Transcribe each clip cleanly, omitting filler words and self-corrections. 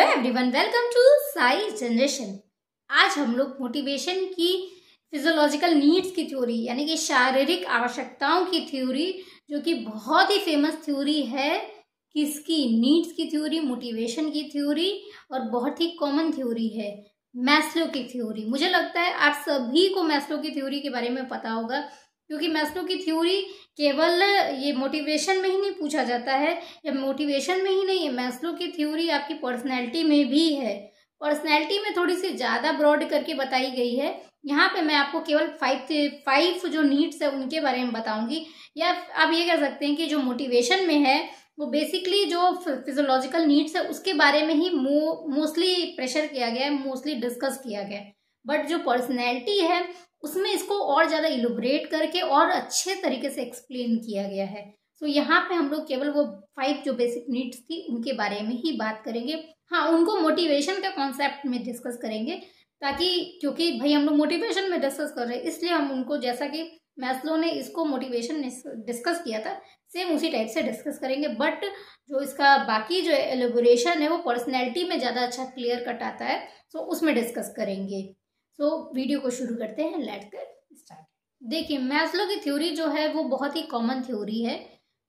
Hello everyone, welcome to Sai generation. आज हम लोग मोटिवेशन की फिजियोलॉजिकल नीड्स की थ्योरी यानी कि शारीरिक आवश्यकताओं की थ्योरी, जो कि बहुत ही फेमस थ्योरी है, किसकी? नीड्स की थ्योरी, मोटिवेशन की थ्योरी, और बहुत ही कॉमन थ्योरी है मैस्लो की थ्योरी। मुझे लगता है आप सभी को मैस्लो की थ्योरी के बारे में पता होगा, क्योंकि मैस्लो की थ्योरी केवल ये मोटिवेशन में ही नहीं पूछा जाता है, या मोटिवेशन में ही नहीं है, मैस्लो की थ्योरी आपकी पर्सनैलिटी में भी है। पर्सनैलिटी में थोड़ी सी ज़्यादा ब्रॉड करके बताई गई है। यहाँ पे मैं आपको केवल फाइव जो नीड्स है उनके बारे में बताऊंगी, या आप ये कह सकते हैं कि जो मोटिवेशन में है वो बेसिकली जो फिजियोलॉजिकल नीड्स है उसके बारे में ही मोस्टली प्रेशर किया गया है, मोस्टली डिस्कस किया गया है। बट जो पर्सनैलिटी है उसमें इसको और ज़्यादा इलुबरेट करके और अच्छे तरीके से एक्सप्लेन किया गया है। तो यहाँ पे हम लोग केवल वो 5 जो बेसिक नीड्स थी उनके बारे में ही बात करेंगे। हाँ, उनको मोटिवेशन का कॉन्सेप्ट में डिस्कस करेंगे, ताकि क्योंकि भाई हम लोग मोटिवेशन में डिस्कस कर रहे हैं, इसलिए हम उनको, जैसा कि मैस्लो ने इसको मोटिवेशन डिस्कस किया था, सेम उसी टाइप से डिस्कस करेंगे। बट जो इसका बाकी जो एलिबोरेशन है वो पर्सनैलिटी में ज़्यादा अच्छा क्लियर कट आता है, तो उसमें डिस्कस करेंगे। तो वीडियो को शुरू करते हैं, लेट्स गेट स्टार्ट। देखिए, मैस्लो की थ्योरी जो है वो बहुत ही कॉमन थ्योरी है।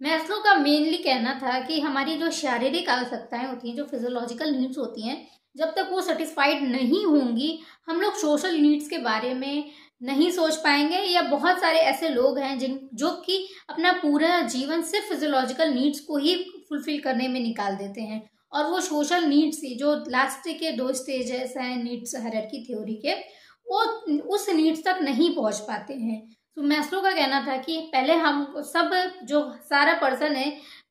मैस्लो का मेनली कहना था कि हमारी जो शारीरिक आवश्यकताएं होती हैं, जो फिजियोलॉजिकल नीड्स होती हैं, जब तक वो सेटिस्फाइड नहीं होंगी हम लोग सोशल नीड्स के बारे में नहीं सोच पाएंगे। या बहुत सारे ऐसे लोग हैं जो कि अपना पूरा जीवन सिर्फ फिजियोलॉजिकल नीड्स को ही फुलफिल करने में निकाल देते हैं, और वो सोशल नीड्स ही, जो लास्ट के 2 स्टेजेस हैं नीड्स हायरार्की थ्योरी के, वो उस नीड्स तक नहीं पहुंच पाते हैं। तो मैस्लो का कहना था कि पहले हम सब, जो सारा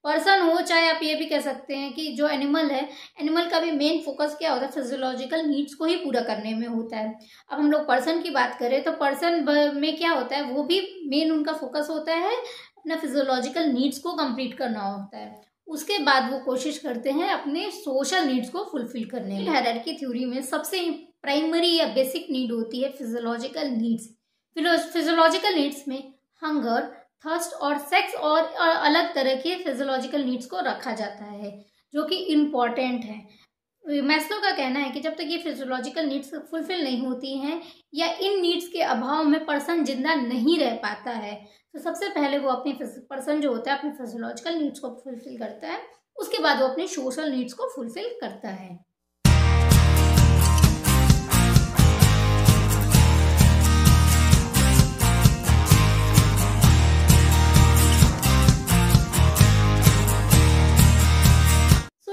पर्सन हो, चाहे आप ये भी कह सकते हैं कि जो एनिमल है, एनिमल का भी मेन फोकस क्या होता है? फिजियोलॉजिकल नीड्स को ही पूरा करने में होता है। अब हम लोग पर्सन की बात करें तो पर्सन में क्या होता है, वो भी मेन उनका फोकस होता है अपना फिजियोलॉजिकल नीड्स को कंप्लीट करना होता है। उसके बाद वो कोशिश करते हैं अपने सोशल नीड्स को फुलफिल करने में। हायरार्की थ्योरी में सबसे प्राइमरी या बेसिक नीड होती है फिजियोलॉजिकल नीड्स। फिजियोलॉजिकल नीड्स में हंगर, थर्स्ट और सेक्स और अलग तरह के फिजियोलॉजिकल नीड्स को रखा जाता है, जो कि इम्पॉर्टेंट है। मैस्लो का कहना है कि जब तक ये फिजियोलॉजिकल नीड्स फुलफिल नहीं होती हैं, या इन नीड्स के अभाव में पर्सन जिंदा नहीं रह पाता है, तो सबसे पहले वो अपने पर्सन जो होता है अपने फिजियोलॉजिकल नीड्स को फुलफिल करता है, उसके बाद वो अपने सोशल नीड्स को फुलफिल करता है।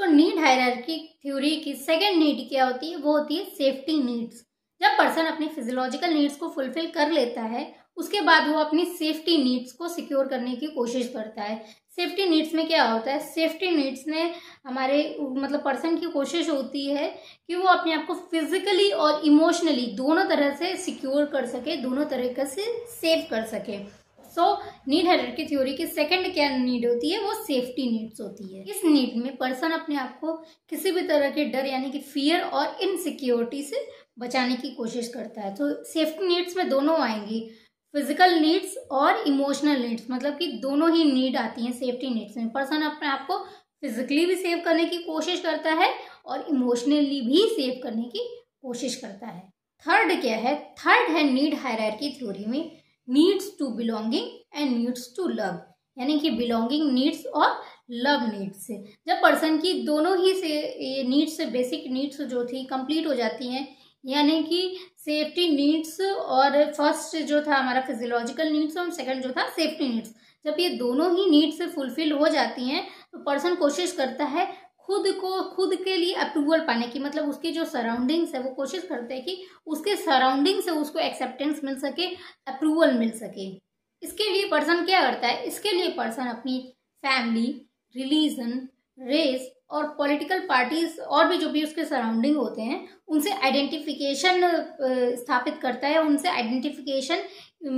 नीड हायरार्की थ्योरी की सेकंड नीड क्या होती है? वो होती है सेफ्टी नीड्स। जब पर्सन अपनी फिजियोलॉजिकल नीड्स को फुलफिल कर लेता है, उसके बाद वो अपनी सेफ्टी नीड्स को सिक्योर करने की कोशिश करता है। सेफ्टी नीड्स में क्या होता है? सेफ्टी नीड्स में हमारे पर्सन की कोशिश होती है कि वो अपने आप को फिजिकली और इमोशनली दोनों तरह से सिक्योर कर सके, दोनों तरीके से सेव कर सके। सो नीड हायरार्की थ्योरी की सेकंड क्या नीड होती है? वो सेफ्टी नीड्स होती है। इस नीड में पर्सन अपने आप को किसी भी तरह के डर यानी कि फियर और इनसिक्योरिटी से बचाने की कोशिश करता है। तो सेफ्टी नीड्स में दोनों आएंगी, फिजिकल नीड्स और इमोशनल नीड्स, मतलब कि दोनों ही नीड आती हैं सेफ्टी नीड्स में। पर्सन अपने आप को फिजिकली भी सेव करने की कोशिश करता है और इमोशनली भी सेव करने की कोशिश करता है। थर्ड क्या है? थर्ड है नीड हायरार्की थ्योरी में needs to belonging and needs to love, यानी कि बिलोंगिंग नीड्स और लव नीड्स से। जब पर्सन की दोनों ही से नीड्स से बेसिक नीड्स जो थी कंप्लीट हो जाती हैं, यानी कि सेफ्टी नीड्स और फर्स्ट जो था हमारा फिजियोलॉजिकल नीड्स और सेकंड जो था सेफ्टी नीड्स, जब ये दोनों ही नीड्स फुलफिल हो जाती हैं तो पर्सन कोशिश करता है खुद के लिए अप्रूवल पाने की, मतलब उसकी जो सराउंडिंग्स है वो कोशिश करते हैं कि उसके सराउंडिंग से उसको एक्सेप्टेंस मिल सके, अप्रूवल मिल सके। इसके लिए पर्सन क्या करता है? इसके लिए पर्सन अपनी फैमिली, रिलीजन, रेस और पॉलिटिकल पार्टीज और भी जो भी उसके सराउंडिंग होते हैं उनसे आइडेंटिफिकेशन स्थापित करता है, उनसे आइडेंटिफिकेशन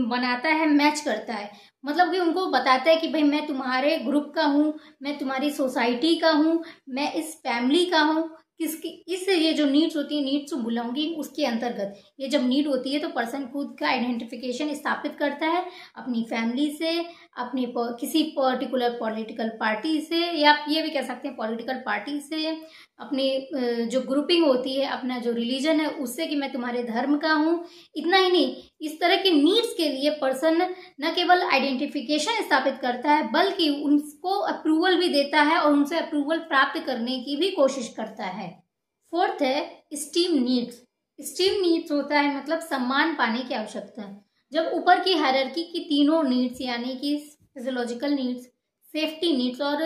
बनाता है, मैच करता है। मतलब कि उनको बताता है कि भाई मैं तुम्हारे ग्रुप का हूँ, मैं तुम्हारी सोसाइटी का हूँ, मैं इस फैमिली का हूँ, किसकी इस ये जो नीड्स होती है, नीड्स टू बिलोंगिंग, उसके अंतर्गत ये जब नीड होती है तो पर्सन खुद का आइडेंटिफिकेशन स्थापित करता है अपनी फैमिली से, अपनी किसी पर्टिकुलर पॉलिटिकल पार्टी से, या आप ये भी कह सकते हैं पॉलिटिकल पार्टी से, अपनी जो ग्रुपिंग होती है, अपना जो रिलीजन है उससे, कि मैं तुम्हारे धर्म का हूँ। इतना ही नहीं, इस तरह की नीड्स के लिए पर्सन न केवल आइडेंटिफिकेशन स्थापित करता है बल्कि उनको अप्रूवल भी देता है और उनसे अप्रूवल प्राप्त करने की भी कोशिश करता है। फोर्थ है स्टीम नीड्स। स्टीम नीड्स होता है मतलब सम्मान पाने की आवश्यकता। जब ऊपर की हायरार्की की तीनों नीड्स यानी कि फिजियोलॉजिकल नीड्स, सेफ्टी नीड्स और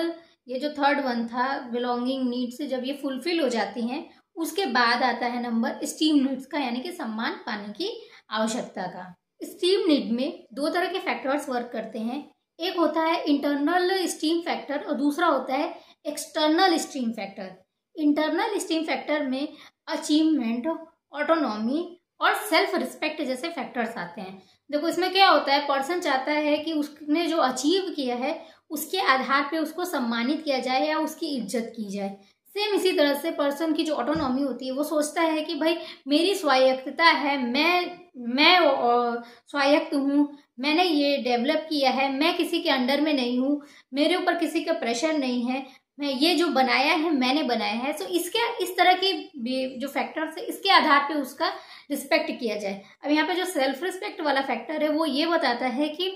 ये जो थर्ड वन था बिलोंगिंग नीड्स, जब ये फुलफिल हो जाती हैं उसके बाद आता है नंबर स्टीम नीड्स का, यानी कि सम्मान पाने की आवश्यकता का। स्टीम नीड में दो तरह के फैक्टर्स वर्क करते हैं। एक होता है इंटरनल स्टीम फैक्टर और दूसरा होता है external steam factor. Internal steam factor में अचीवमेंट, ऑटोनॉमी और सेल्फ रिस्पेक्ट जैसे फैक्टर्स आते हैं। देखो इसमें क्या होता है, पर्सन चाहता है कि उसने जो अचीव किया है उसके आधार पे उसको सम्मानित किया जाए या उसकी इज्जत की जाए। सेम इसी तरह से पर्सन की जो ऑटोनॉमी होती है वो सोचता है कि भाई मेरी स्वायत्तता है, मैं स्वायत्त हूँ, मैंने ये डेवलप किया है, मैं किसी के अंडर में नहीं हूँ, मेरे ऊपर किसी का प्रेशर नहीं है, मैं ये जो बनाया है मैंने बनाया है। सो इसके इस तरह की जो फैक्टर्स है इसके आधार पे उसका रिस्पेक्ट किया जाए। अब यहाँ पे जो सेल्फ रिस्पेक्ट वाला फैक्टर है वो ये बताता है कि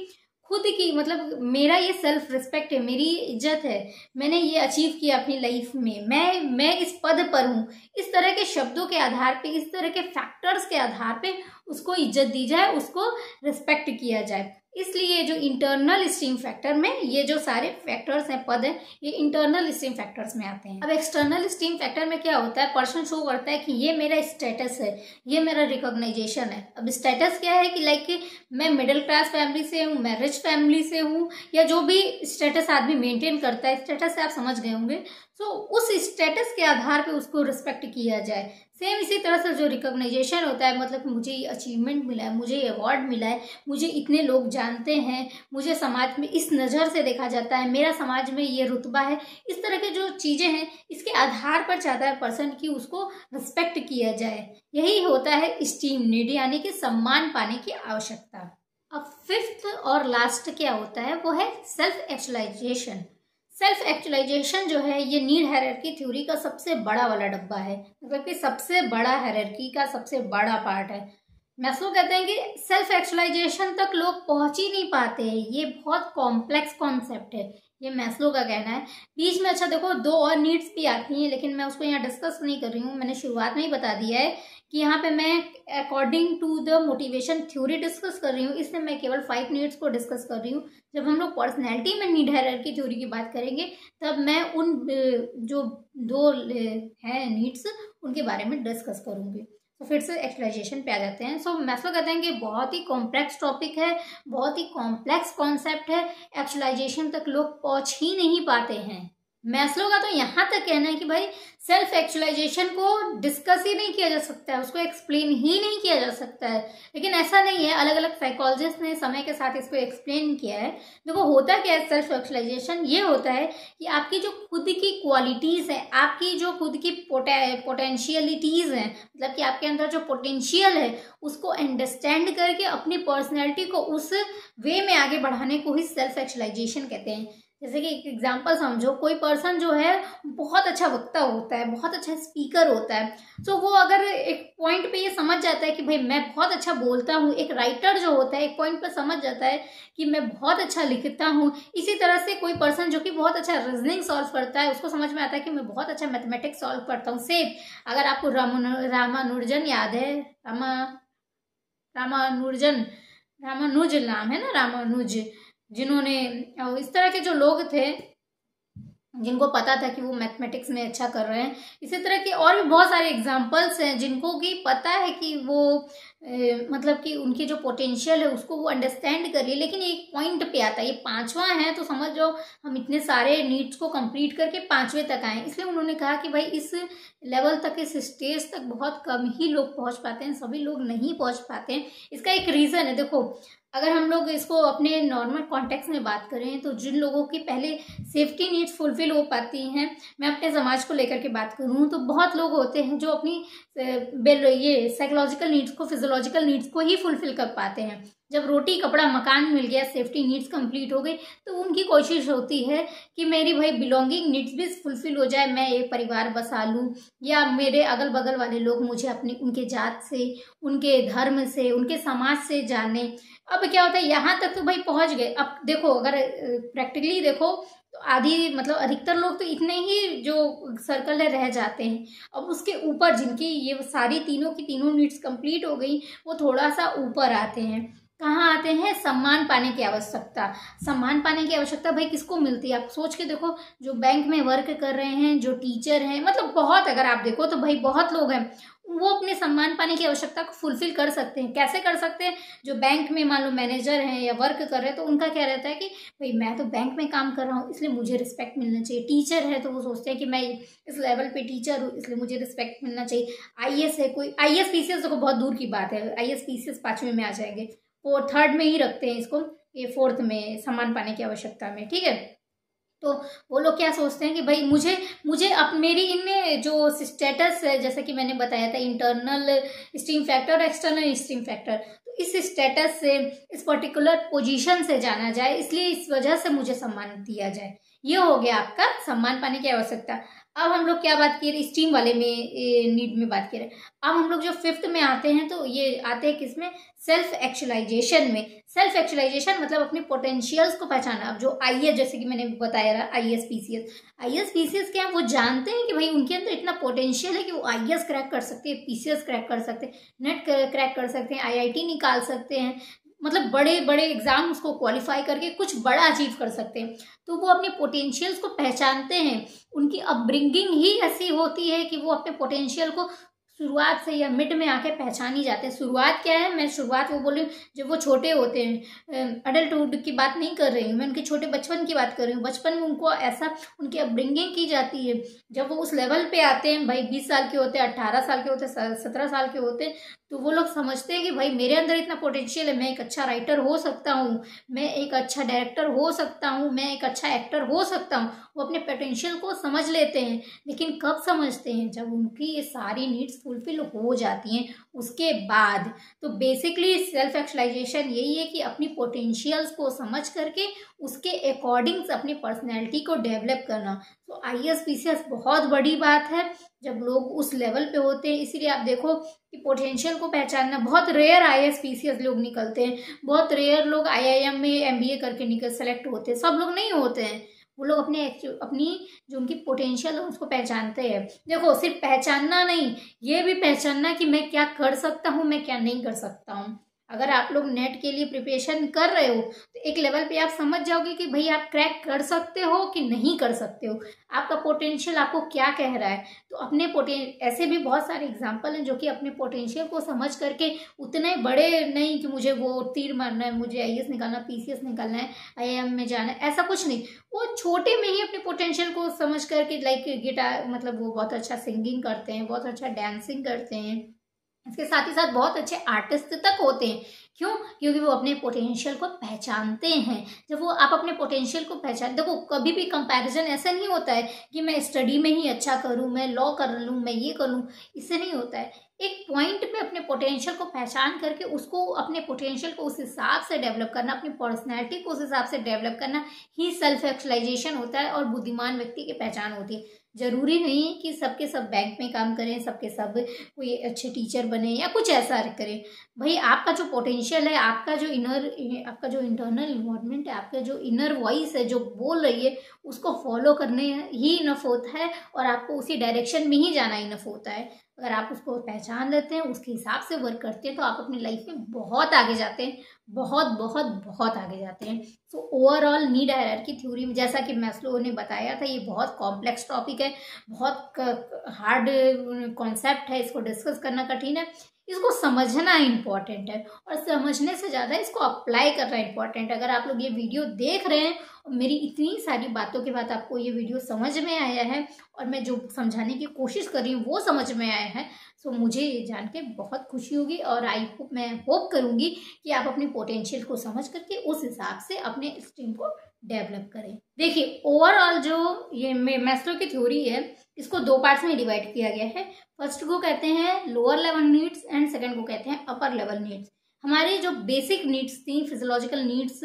खुद की मतलब मेरा ये सेल्फ रिस्पेक्ट है, मेरी इज्जत है, मैंने ये अचीव किया अपनी लाइफ में, मैं इस पद पर हूँ। इस तरह के शब्दों के आधार पे, इस तरह के फैक्टर्स के आधार पे उसको इज्जत दी जाए, उसको रिस्पेक्ट किया जाए। इसलिए जो इंटरनल स्टीम फैक्टर में ये जो सारे फैक्टर्स हैं, पद हैं, ये इंटरनल स्टीम फैक्टर्स में आते हैं। अब एक्सटर्नल स्टीम फैक्टर में क्या होता है, पर्सन शो करता है कि ये मेरा स्टेटस है, ये मेरा रिकॉग्नाइजेशन है। अब स्टेटस क्या है कि लाइक मैं मिडिल क्लास फैमिली से हूँ, मैं रिच फैमिली से हूँ, या जो भी स्टेटस आदमी मेंटेन करता है, स्टेटस से आप समझ गए होंगे। सो उस स्टेटस के आधार पे उसको रिस्पेक्ट किया जाए। सेम इसी तरह से जो रिकॉग्नाइजेशन होता है, मतलब मुझे ये अचीवमेंट मिला है, मुझे ये अवार्ड मिला है, मुझे इतने लोग जानते हैं, मुझे समाज में इस नज़र से देखा जाता है, मेरा समाज में ये रुतबा है, इस तरह के जो चीज़ें हैं इसके आधार पर चाहता है पर्सन की उसको रिस्पेक्ट किया जाए। यही होता है स्टीम नीड, यानी कि सम्मान पाने की आवश्यकता। अब फिफ्थ और लास्ट क्या होता है, वो है सेल्फ एक्चुअलाइजेशन। सेल्फ एक्चुअलाइजेशन जो है ये नीड हायरार्की थ्योरी का सबसे बड़ा वाला डब्बा है, मतलब कि सबसे बड़ा हायरार्की का सबसे बड़ा पार्ट है। मैस्लो कहते हैं कि सेल्फ एक्चुअलाइजेशन तक लोग पहुंच ही नहीं पाते हैं, ये बहुत कॉम्प्लेक्स कॉन्सेप्ट है, ये मैस्लो का कहना है। बीच में अच्छा देखो दो और नीड्स भी आती हैं, लेकिन मैं उसको यहाँ डिस्कस नहीं कर रही हूँ, मैंने शुरुआत में ही बता दिया है कि यहाँ पे मैं according to the motivation theory discuss कर रही हूँ, इसलिए मैं केवल 5 नीड्स को डिस्कस कर रही हूँ। जब हम लोग पर्सनैलिटी में नीड हायरार्की थ्योरी की बात करेंगे तब मैं उन जो दो हैं नीड्स उनके बारे में डिस्कस करूँगी। तो फिर से एक्चुअलाइजेशन पे आ जाते हैं। सो मैस्लो कहते हैं कि बहुत ही कॉम्प्लेक्स टॉपिक है, बहुत ही कॉम्प्लेक्स कॉन्सेप्ट है, एक्चुअलाइजेशन तक लोग पहुँच ही नहीं पाते हैं। मैस्लो का तो यहाँ तक कहना है कि भाई सेल्फ एक्चुअलाइजेशन को डिस्कस ही नहीं किया जा सकता है, उसको एक्सप्लेन ही नहीं किया जा सकता है। लेकिन ऐसा नहीं है, अलग अलग साइकोलॉजिस्ट ने समय के साथ इसको एक्सप्लेन किया है। देखो होता क्या है सेल्फ एक्चुअलाइजेशन, ये होता है कि आपकी जो खुद की क्वालिटीज़ हैं, आपकी जो खुद की पोटेंशियलिटीज़ हैं, मतलब कि आपके अंदर जो पोटेंशियल है उसको अंडरस्टैंड करके अपनी पर्सनैलिटी को उस वे में आगे बढ़ाने को ही सेल्फ एक्चुअलाइजेशन कहते हैं। जैसे कि एक एग्जांपल समझो, कोई पर्सन जो है बहुत अच्छा वक्ता होता है, बहुत अच्छा स्पीकर होता है, तो वो अगर एक पॉइंट पे ये समझ जाता है कि भाई मैं बहुत अच्छा बोलता हूँ, एक राइटर जो होता है एक पॉइंट पे समझ जाता है कि मैं बहुत अच्छा लिखता हूँ। इसी तरह से कोई पर्सन जो कि बहुत अच्छा रीजनिंग सॉल्व करता है उसको समझ में आता है कि मैं बहुत अच्छा मैथमेटिक्स सॉल्व करता हूँ। सेम अगर आपको रामानुजन याद है, रामानुज नाम है ना, रामानुज, जिन्होंने इस तरह के जो लोग थे जिनको पता था कि वो मैथमेटिक्स में अच्छा कर रहे हैं, इसी तरह के और भी बहुत सारे एग्जाम्पल्स हैं जिनको कि पता है कि वो मतलब कि उनके जो पोटेंशियल है उसको वो अंडरस्टैंड कर लिए, लेकिन एक पॉइंट पे आता है, ये 5वां है तो समझ जाओ हम इतने सारे नीड्स को कंप्लीट करके 5वें तक आए। इसलिए उन्होंने कहा कि भाई इस लेवल तक, इस स्टेज तक बहुत कम ही लोग पहुंच पाते हैं, सभी लोग नहीं पहुंच पाते हैं। इसका एक रीज़न है, देखो अगर हम लोग इसको अपने नॉर्मल कॉन्टेक्स्ट में बात करें तो जिन लोगों की पहले सेफ्टी नीड्स फुलफिल हो पाती हैं, मैं अपने समाज को लेकर के बात करूं तो बहुत लोग होते हैं जो अपनी ये साइकोलॉजिकल नीड्स को, फिजियोलॉजिकल नीड्स को ही फुलफिल कर पाते हैं। जब रोटी कपड़ा मकान मिल गया, सेफ्टी नीड्स कंप्लीट हो गई, तो उनकी कोशिश होती है कि मेरी भाई बिलोंगिंग नीड्स भी फुलफिल हो जाए, मैं एक परिवार बसा लूँ, या मेरे अगल बगल वाले लोग मुझे अपनी उनके जात से, उनके धर्म से, उनके समाज से जाने। अब क्या होता है, यहाँ तक तो भाई पहुंच गए। अब देखो अगर प्रैक्टिकली देखो तो आधी मतलब अधिकतर लोग तो इतने ही जो सर्कल है रह जाते हैं। अब उसके ऊपर जिनकी ये सारी तीनों की तीनों नीड्स कंप्लीट हो गई, वो थोड़ा सा ऊपर आते हैं। कहाँ आते हैं? सम्मान पाने की आवश्यकता। सम्मान पाने की आवश्यकता भाई किसको मिलती है? आप सोच के देखो, जो बैंक में वर्क कर रहे हैं, जो टीचर हैं, मतलब बहुत, अगर आप देखो तो भाई बहुत लोग हैं, वो अपने सम्मान पाने की आवश्यकता को फुलफिल कर सकते हैं। कैसे कर सकते हैं? जो बैंक में मान लो मैनेजर हैं या वर्क कर रहे हैं, तो उनका क्या रहता है कि भाई मैं तो बैंक में काम कर रहा हूँ इसलिए मुझे रिस्पेक्ट मिलना चाहिए। टीचर है तो वो सोचते हैं कि मैं इस लेवल पे टीचर हूँ इसलिए मुझे रिस्पेक्ट मिलना चाहिए। आईएएस है कोई, आईएएस पीसीएस तो बहुत दूर की बात है, आईएएस पीसीएस 5वें में आ जाएंगे, वो 3rd में ही रखते हैं इसको, ये 4th में सम्मान पाने की आवश्यकता में, ठीक है। तो वो लोग क्या सोचते हैं कि भाई मुझे मुझे अब मेरी इनमें जो स्टेटस है, जैसे कि मैंने बताया था internal steam factor, external steam factor, तो इस स्टेटस से, इस पर्टिकुलर पोजीशन से जाना जाए, इसलिए इस वजह से मुझे सम्मान दिया जाए। ये हो गया आपका सम्मान पाने की आवश्यकता। अब हम लोग क्या बात की रहे, स्टीम वाले में नीड में बात की रहे। अब हम लोग जो 5th में आते हैं तो ये आते हैं किसमें? सेल्फ एक्चुअलाइजेशन में। सेल्फ एक्चुअलाइजेशन मतलब अपनी पोटेंशियल्स को पहचाना। अब जो आईएएस, जैसे कि मैंने बताया रहा, आईएएस पीसीएस क्या है, वो जानते हैं कि भाई उनके अंदर इतना पोटेंशियल है कि वो आईएएस क्रैक कर सकते हैं, पीसीएस क्रैक कर सकते हैं, नेट क्रैक कर सकते हैं, आईआईटी निकाल सकते हैं, मतलब बड़े बड़े एग्जाम्स को क्वालिफाई करके कुछ बड़ा अचीव कर सकते हैं। तो वो अपने पोटेंशियल्स को पहचानते हैं। उनकी अपब्रिंगिंग ही ऐसी होती है कि वो अपने पोटेंशियल को शुरुआत से या मिड में आके पहचान ही जाते हैं। शुरुआत क्या है, मैं शुरुआत वो बोल रही हूँ जब वो छोटे होते हैं, अडल्टहुड की बात नहीं कर रही हूँ मैं, उनके छोटे बचपन की बात कर रही हूँ। बचपन में उनको ऐसा उनकी अपब्रिंगिंग की जाती है। जब वो उस लेवल पे आते हैं, भाई 20 साल के होते हैं, 18 साल के होते हैं, 17 साल के होते हैं, तो वो लोग समझते हैं कि भाई मेरे अंदर इतना पोटेंशियल है, मैं एक अच्छा राइटर हो सकता हूँ, मैं एक अच्छा डायरेक्टर हो सकता हूँ, मैं एक अच्छा एक्टर हो सकता हूँ। वो अपने पोटेंशियल को समझ लेते हैं। लेकिन कब समझते हैं? जब उनकी ये सारी नीड्स फुलफिल हो जाती हैं उसके बाद। तो बेसिकली सेल्फ एक्चुअलाइजेशन यही है कि अपनी पोटेंशियल्स को समझ करके उसके अकॉर्डिंग अपनी पर्सनैलिटी को डेवलप करना। तो आईएएस पीसीएस बहुत बड़ी बात है जब लोग उस लेवल पे होते हैं। इसीलिए आप देखो कि पोटेंशियल को पहचानना, बहुत रेयर आईएएस पीसीएस लोग निकलते हैं, बहुत रेयर लोग आईआईएम में एमबीए करके निकल सेलेक्ट होते हैं, सब लोग नहीं होते हैं। वो लोग अपनी जो उनकी पोटेंशियल है उसको पहचानते हैं। देखो सिर्फ पहचानना नहीं, ये भी पहचानना कि मैं क्या कर सकता हूँ, मैं क्या नहीं कर सकता हूँ। अगर आप लोग नेट के लिए प्रिपरेशन कर रहे हो तो एक लेवल पे आप समझ जाओगे कि भाई आप क्रैक कर सकते हो कि नहीं कर सकते हो, आपका पोटेंशियल आपको क्या कह रहा है। तो अपने ऐसे भी बहुत सारे एग्जाम्पल हैं जो कि अपने पोटेंशियल को समझ करके, उतने बड़े नहीं कि मुझे वो तीर मारना है, मुझे आईएएस निकालना, पीसीएस निकालना है, आईआईएम में जाना है, ऐसा कुछ नहीं। वो छोटे में ही अपने पोटेंशियल को समझ करके, लाइक गिटार, मतलब वो बहुत अच्छा सिंगिंग करते हैं, बहुत अच्छा डांसिंग करते हैं, इसके साथ ही साथ बहुत अच्छे आर्टिस्ट तक होते हैं। क्यों? क्योंकि वो अपने पोटेंशियल को पहचानते हैं। जब वो आप अपने पोटेंशियल को पहचान, देखो कभी भी कंपैरिजन ऐसा नहीं होता है कि मैं स्टडी में ही अच्छा करूं, मैं लॉ कर लूं, मैं ये कर लूं, इससे नहीं होता है। एक पॉइंट पे अपने पोटेंशियल को पहचान करके उसको, अपने पोटेंशियल को उस हिसाब से डेवलप करना, अपनी पर्सनैलिटी को उस हिसाब से डेवलप करना ही सेल्फ एक्चुअलाइजेशन होता है और बुद्धिमान व्यक्ति की पहचान होती है। जरूरी नहीं है कि सबके सब बैंक में काम करें, सबके सब कोई अच्छे टीचर बने या कुछ ऐसा करें। भाई आपका जो पोटेंशियल है, आपका जो इंटरनल इन्वायरमेंट है, आपका जो इनर वॉइस है जो बोल रही है, उसको फॉलो करने ही इनफ होता है और आपको उसी डायरेक्शन में ही जाना इनफ होता है। अगर आप उसको पहचान लेते हैं, उसके हिसाब से वर्क करते हैं, तो आप अपनी लाइफ में बहुत आगे जाते हैं, बहुत बहुत बहुत आगे जाते हैं। So overall need hierarchy theory में, जैसा कि मैस्लो ने बताया था, ये बहुत कॉम्प्लेक्स टॉपिक है, बहुत हार्ड कॉन्सेप्ट है, इसको डिस्कस करना कठिन है। इसको समझना इम्पॉर्टेंट है और समझने से ज़्यादा इसको अप्लाई करना इम्पॉर्टेंट है। अगर आप लोग ये वीडियो देख रहे हैं और मेरी इतनी सारी बातों के बाद आपको ये वीडियो समझ में आया है और मैं जो समझाने की कोशिश कर रही हूँ वो समझ में आया है, तो मुझे ये जान के बहुत खुशी होगी और मैं होप करूँगी कि आप अपनी पोटेंशियल को समझ करके उस हिसाब से अपने स्ट्रीम को डेवलप करें। देखिए, ओवरऑल जो ये मैस्लो की थ्योरी है, इसको दो पार्ट्स में डिवाइड किया गया है। फर्स्ट को कहते हैं lower level needs and second को कहते हैं अपर लेवल नीड्स। हमारी जो बेसिक नीड्स थी, फिजियोलॉजिकल नीड्स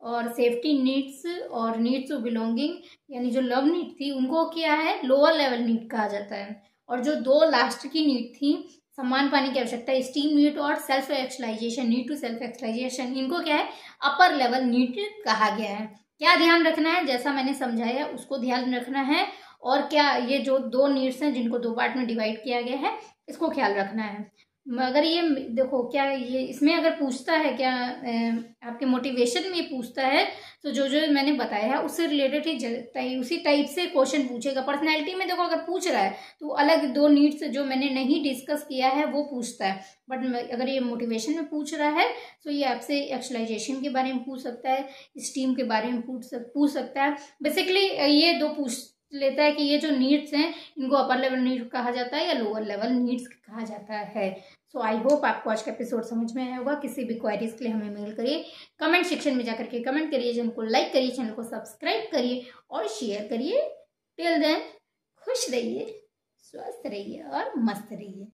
और सेफ्टी नीड्स और नीड्स ऑफ बिलोंगिंग यानी जो लव नीड थी, उनको क्या है लोअर लेवल नीड कहा जाता है। और जो दो लास्ट की नीड थी, सम्मान पाने की आवश्यकता, स्टीम नीड और self actualization, need to self actualization, इनको क्या है अपर लेवल नीड कहा गया है। क्या ध्यान रखना है, जैसा मैंने समझाया उसको ध्यान रखना है। और क्या ये जो दो नीड्स हैं जिनको दो पार्ट में डिवाइड किया गया है, इसको ख्याल रखना है। अगर ये देखो, क्या ये इसमें अगर पूछता है, क्या आपके मोटिवेशन में पूछता है, तो जो जो मैंने बताया है उससे रिलेटेड ही उसी टाइप से क्वेश्चन पूछेगा। पर्सनैलिटी में देखो अगर पूछ रहा है तो अलग दो नीड्स जो मैंने नहीं डिस्कस किया है वो पूछता है, बट अगर ये मोटिवेशन में पूछ रहा है तो ये आपसे एक्चुअलाइजेशन के बारे में पूछ सकता है, स्टीम के बारे में पूछ सकता है। बेसिकली ये दो पूछ लेता है कि ये जो नीड्स हैं इनको अपर लेवल नीड कहा जाता है या लोअर लेवल नीड्स कहा जाता है। सो आई होप आपको आज का एपिसोड समझ में आया होगा। किसी भी क्वेरीज के लिए हमें मेल करिए, कमेंट सेक्शन में जाकर के कमेंट करिए, चैनल को लाइक करिए, चैनल को सब्सक्राइब करिए और शेयर करिए। टिल देन खुश रहिए, स्वस्थ रहिए और मस्त रहिए।